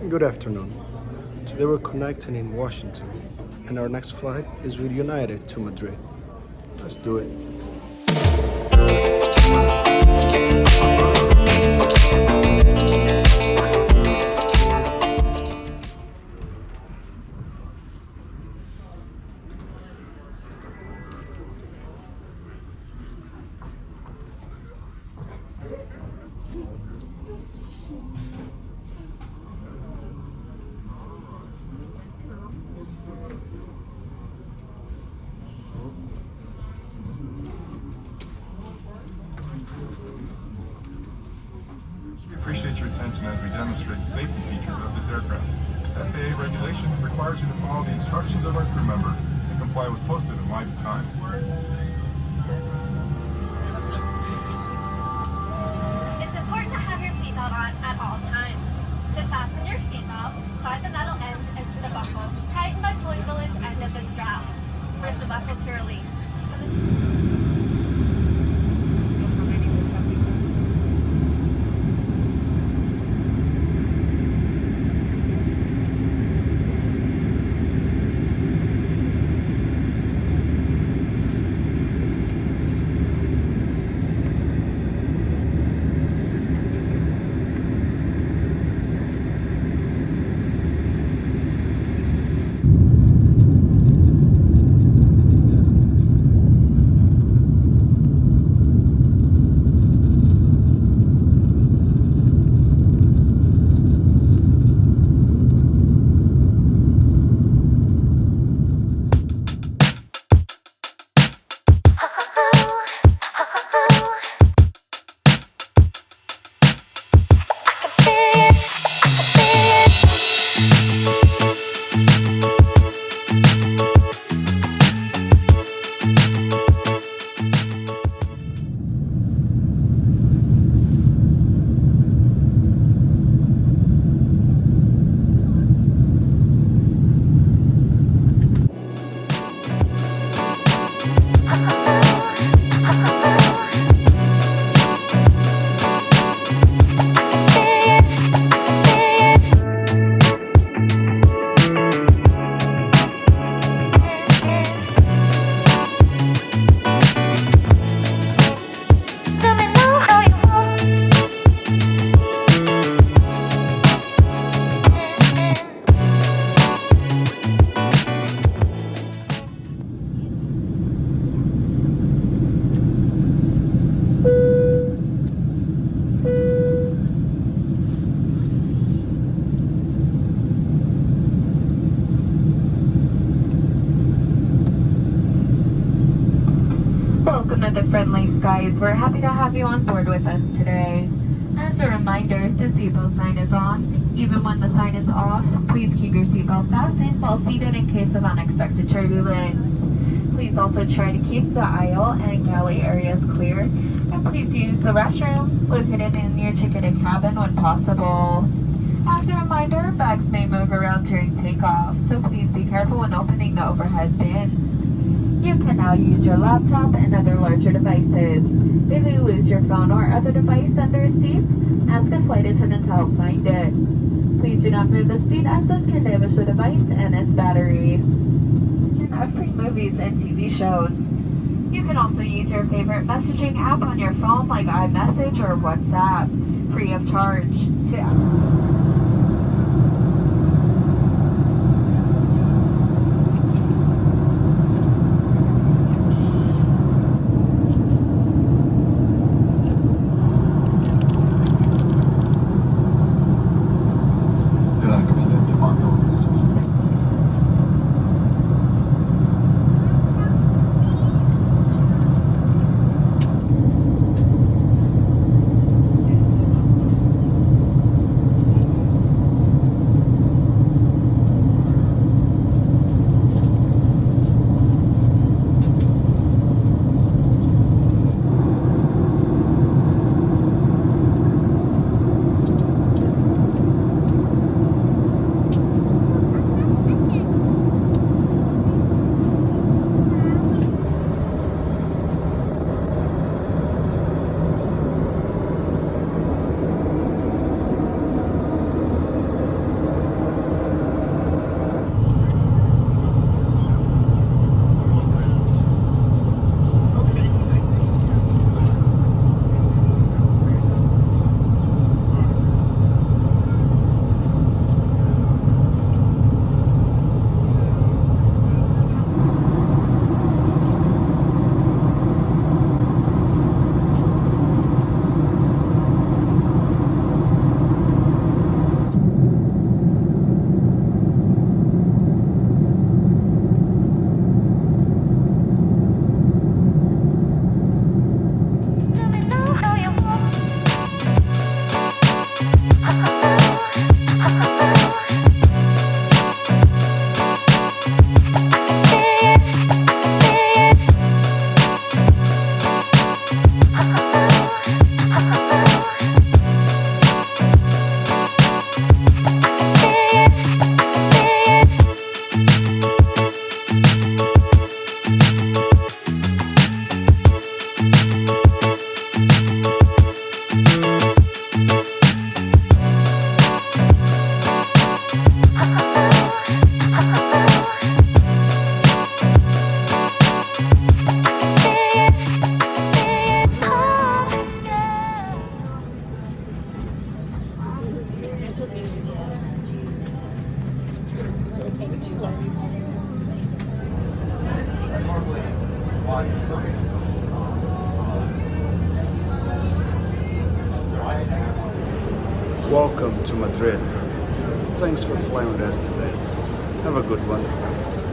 Good afternoon. Today we're connecting in Washington, and our next flight is with United to Madrid. Let's do it. We appreciate your attention as we demonstrate the safety features of this aircraft. FAA regulation requires you to follow the instructions of our crew member and comply with posted and lighted signs. It's important to have your seatbelt on at all times. To fasten your seatbelt, slide the metal ends into the buckle. Tighten by pulling the loose end of the strap. Press the buckle to release. Welcome to the Friendly Skies. We're happy to have you on board with us today. As a reminder, the seatbelt sign is on. Even when the sign is off, please keep your seatbelt fastened while seated in case of unexpected turbulence. Please also try to keep the aisle and galley areas clear, and please use the restroom located in your ticketed cabin when possible. As a reminder, bags may move around during takeoff, so please be careful when opening the overhead bins. You can now use your laptop and other larger devices. If you lose your phone or other device under a seat, ask a flight attendant to help find it. Please do not move the seat as this can damage the device and its battery. You can have free movies and TV shows. You can also use your favorite messaging app on your phone like iMessage or WhatsApp, free of charge. welcome to Madrid. Thanks for flying with us today. Have a good one.